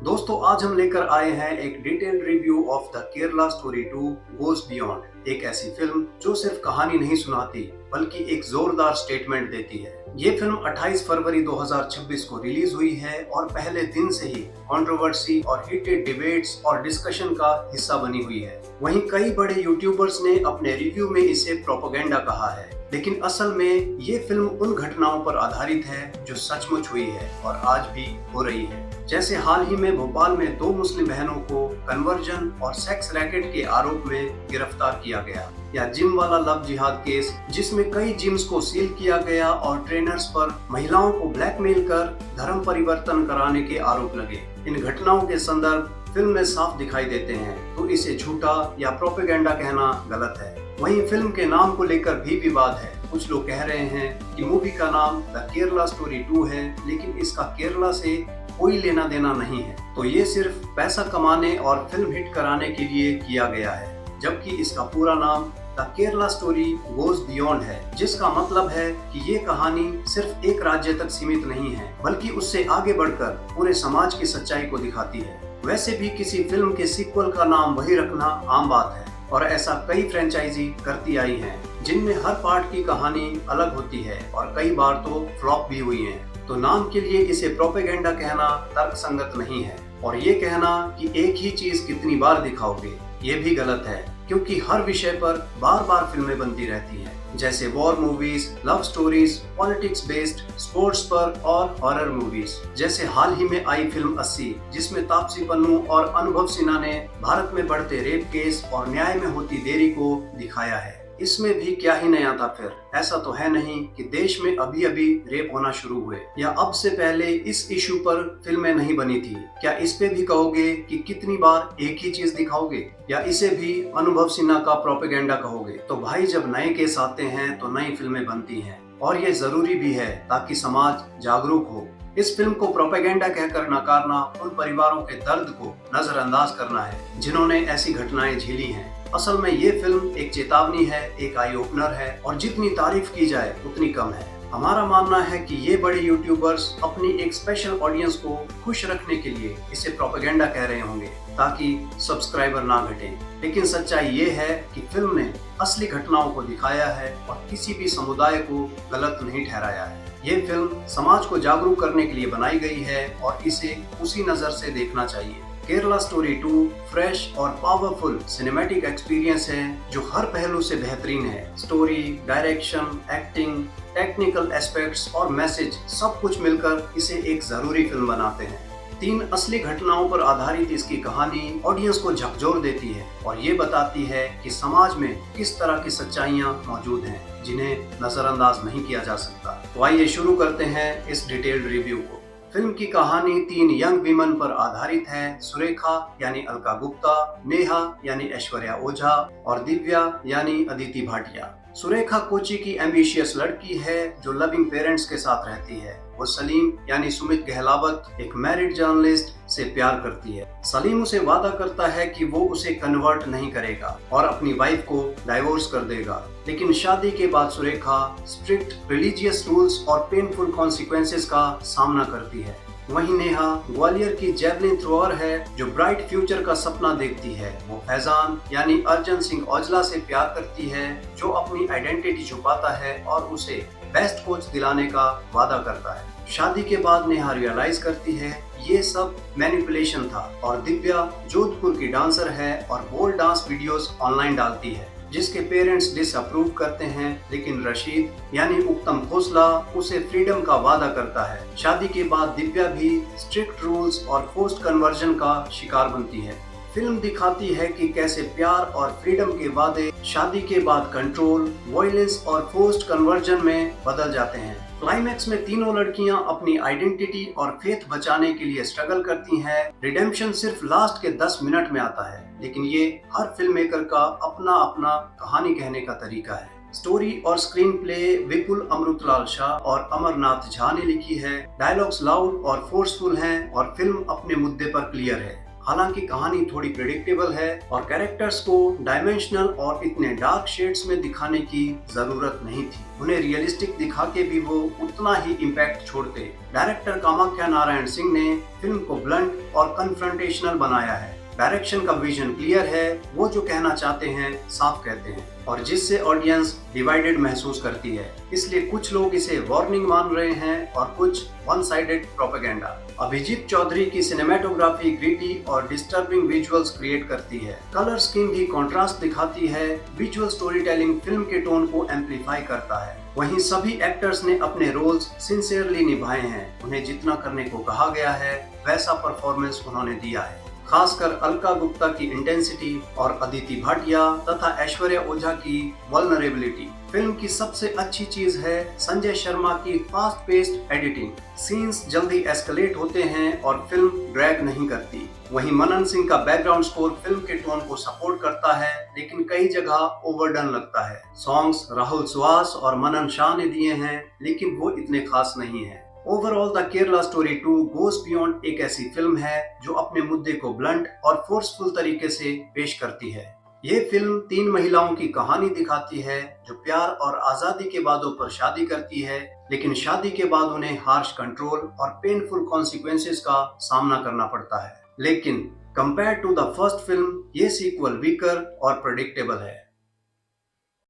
दोस्तों आज हम लेकर आए हैं एक detailed review of the Kerala story 2 goes beyond. एक ऐसी फिल्म जो सिर्फ कहानी नहीं सुनाती बल्कि एक जोरदार स्टेटमेंट देती है। ये फिल्म 28 फरवरी 2026 को रिलीज हुई है और पहले दिन से ही कंट्रोवर्सी और हीटेड डिबेट्स और डिस्कशन का हिस्सा बनी हुई है। वहीं कई बड़े यूट्यूबर्स ने अपने रिव्यू में इसे प्रोपेगेंडा कहा है, लेकिन असल में ये फिल्म उन घटनाओं पर आधारित है जो सचमुच हुई है और आज भी हो रही है। जैसे हाल ही में भोपाल में 2 मुस्लिम बहनों को कन्वर्जन और सेक्स रैकेट के आरोप में गिरफ्तार किया गया, या जिम वाला लव जिहाद केस जिसमें कई जिम्स को सील किया गया और ट्रेनर्स पर महिलाओं को ब्लैकमेल कर धर्म परिवर्तन कराने के आरोप लगे। इन घटनाओं के संदर्भ फिल्म में साफ दिखाई देते हैं, तो इसे झूठा या प्रोपेगेंडा कहना गलत है। वहीं फिल्म के नाम को लेकर भी विवाद है। कुछ लोग कह रहे हैं कि मूवी का नाम द केरला स्टोरी 2 है, लेकिन इसका केरला से कोई लेना देना नहीं है, तो ये सिर्फ पैसा कमाने और फिल्म हिट कराने के लिए किया गया है। जबकि इसका पूरा नाम the Kerala story goes beyond है, जिसका मतलब है कि ये कहानी सिर्फ एक राज्य तक सीमित नहीं है, बल्कि उससे आगे बढ़कर पूरे समाज की सच्चाई को दिखाती है। वैसे भी किसी फिल्म के सीक्वल का नाम वही रखना आम बात है और ऐसा कई फ्रेंचाइजी करती आई हैं, जिनमें हर पार्ट की कहानी अलग होती है और कई बार तो फ्लॉप भी हुई हैं। तो नाम के लिए इसे प्रोपेगेंडा कहना तर्कसंगत नहीं है, और ये कहना कि एक ही चीज कितनी बार दिखाओगे ये भी गलत है, क्योंकि हर विषय पर बार बार फिल्में बनती रहती हैं, जैसे war movies, love stories, politics based, sports पर और हॉरर मूवीज। जैसे हाल ही में आई फिल्म 80, जिसमें तापसी पन्नू और अनुभव सिन्हा ने भारत में बढ़ते रेप केस और न्याय में होती देरी को दिखाया है। इसमें भी क्या ही नया था फिर। ऐसा तो है नहीं कि देश में अभी अभी रेप होना शुरू हुए या अब से पहले इस इशू पर फिल्में नहीं बनी थी। क्या इस पे भी कहोगे कि कितनी बार एक ही चीज दिखाओगे, या इसे भी अनुभव सिन्हा का प्रोपेगेंडा कहोगे? तो भाई, जब नए केस आते हैं तो नई फिल्में बनती हैं, और ये जरूरी भी है ताकि समाज जागरूक हो। इस फिल्म को प्रोपेगेंडा कहकर नकारना उन परिवारों के दर्द को नजरअंदाज करना है जिन्होंने ऐसी घटनाएं झेली हैं। असल में ये फिल्म एक चेतावनी है, एक आई ओपनर है, और जितनी तारीफ की जाए उतनी कम है। हमारा मानना है कि ये बड़े यूट्यूबर्स अपनी एक स्पेशल ऑडियंस को खुश रखने के लिए इसे प्रोपेगेंडा कह रहे होंगे ताकि सब्सक्राइबर ना घटे, लेकिन सच्चाई ये है कि फिल्म ने असली घटनाओं को दिखाया है और किसी भी समुदाय को गलत नहीं ठहराया है। ये फिल्म समाज को जागरूक करने के लिए बनाई गई है और इसे उसी नजर से देखना चाहिए। केरला स्टोरी 2 फ्रेश और पावरफुल सिनेमैटिक एक्सपीरियंस है जो हर पहलू से बेहतरीन है। Story, direction, acting, technical aspects और मैसेज सब कुछ मिलकर इसे एक जरूरी फिल्म बनाते हैं। 3 असली घटनाओं पर आधारित इसकी कहानी ऑडियंस को झकझोर देती है और ये बताती है कि समाज में किस तरह की सच्चाइयां मौजूद हैं जिन्हें नजरअंदाज नहीं किया जा सकता। तो आइए शुरू करते हैं इस डिटेल्ड रिव्यू को। फिल्म की कहानी 3 यंग विमन पर आधारित है। सुरेखा यानी अलका गुप्ता, नेहा यानी ऐश्वर्या ओझा और दिव्या यानी अदिति भाटिया। सुरेखा कोची की एम्बिशियस लड़की है जो लविंग पेरेंट्स के साथ रहती है। वो सलीम यानी सुमित गहलावत, एक मैरिड जर्नलिस्ट से प्यार करती है। सलीम उसे वादा करता है कि वो उसे कन्वर्ट नहीं करेगा और अपनी वाइफ को डाइवोर्स कर देगा, लेकिन शादी के बाद सुरेखा स्ट्रिक्ट रिलीजियस रूल्स और पेनफुल कॉन्सिक्वेंसेस का सामना करती है। वहीं नेहा ग्वालियर की जेवलिन थ्रोअर है जो ब्राइट फ्यूचर का सपना देखती है। वो फैजान यानी अर्जन सिंह औजला से प्यार करती है जो अपनी आइडेंटिटी छुपाता है और उसे बेस्ट कोच दिलाने का वादा करता है। शादी के बाद नेहा रियलाइज करती है ये सब मैनिपुलेशन था, और दिव्या जोधपुर की डांसर है और बोल्ड डांस वीडियोस ऑनलाइन डालती है जिसके पेरेंट्स डिसअप्रूव करते हैं, लेकिन रशीद यानी उत्तम खोसला उसे फ्रीडम का वादा करता है। शादी के बाद दिव्या भी स्ट्रिक्ट रूल्स और फोर्स्ड कन्वर्जन का शिकार बनती है। फिल्म दिखाती है कि कैसे प्यार और फ्रीडम के वादे शादी के बाद कंट्रोल, वॉयलेंस और फोर्स्ड कन्वर्जन में बदल जाते हैं। क्लाइमैक्स में तीनों लड़कियां अपनी आइडेंटिटी और फेथ बचाने के लिए स्ट्रगल करती हैं। रिडेम्पशन सिर्फ लास्ट के 10 मिनट में आता है, लेकिन ये हर फिल्म मेकर का अपना अपना कहानी कहने का तरीका है। स्टोरी और स्क्रीन प्ले विपुल अमृतलाल शाह और अमरनाथ झा ने लिखी है। डायलॉग्स लाउड और फोर्सफुल हैं और फिल्म अपने मुद्दे पर क्लियर है। हालांकि कहानी थोड़ी प्रेडिक्टेबल है और कैरेक्टर्स को डायमेंशनल और इतने डार्क शेड्स में दिखाने की जरूरत नहीं थी। उन्हें रियलिस्टिक दिखा के भी वो उतना ही इम्पैक्ट छोड़ते। डायरेक्टर कामाख्या नारायण सिंह ने फिल्म को ब्लंट और कन्फ्रंटेशनल बनाया है। डायरेक्शन का विजन क्लियर है, वो जो कहना चाहते हैं साफ कहते हैं और जिससे ऑडियंस डिवाइडेड महसूस करती है। इसलिए कुछ लोग इसे वार्निंग मान रहे हैं और कुछ one sided propaganda. Abhijit Chaudhary की सिनेमेटोग्राफी ग्रिटी और डिस्टर्बिंग विजुअल्स क्रिएट करती है। कलर स्कीम भी कंट्रास्ट दिखाती है। विजुअल स्टोरी टेलिंग फिल्म के टोन को एम्पलीफाई करता है। वहीं सभी एक्टर्स ने अपने रोल्स सिंसियरली निभाए हैं। उन्हें जितना करने को कहा गया है वैसा परफॉर्मेंस उन्होंने दिया है। खासकर अलका गुप्ता की इंटेंसिटी और अदिति भाटिया तथा ऐश्वर्या ओझा की वल्नरेबिलिटी। फिल्म की सबसे अच्छी चीज है संजय शर्मा की फास्ट पेस्ड एडिटिंग। सीन्स जल्दी एस्केलेट होते हैं और फिल्म ड्रैग नहीं करती। वहीं मनन सिंह का बैकग्राउंड स्कोर फिल्म के टोन को सपोर्ट करता है, लेकिन कई जगह ओवरडन लगता है। सॉन्ग्स राहुल सुहास और मनन शाह ने दिए हैं, लेकिन वो इतने खास नहीं है। Overall the Kerala story 2 goes beyond एक ऐसी फिल्म है जो अपने मुद्दे को ब्लंट और फोर्सफुल तरीके से पेश करती है। ये फिल्म 3 महिलाओं की कहानी दिखाती है जो प्यार और आजादी के वादों पर शादी करती है, लेकिन शादी के बाद उन्हें हार्श कंट्रोल और पेनफुल कॉन्सिक्वेंसेस का सामना करना पड़ता है। लेकिन compare to the first film ये सीक्वल वीकर और प्रेडिक्टेबल है।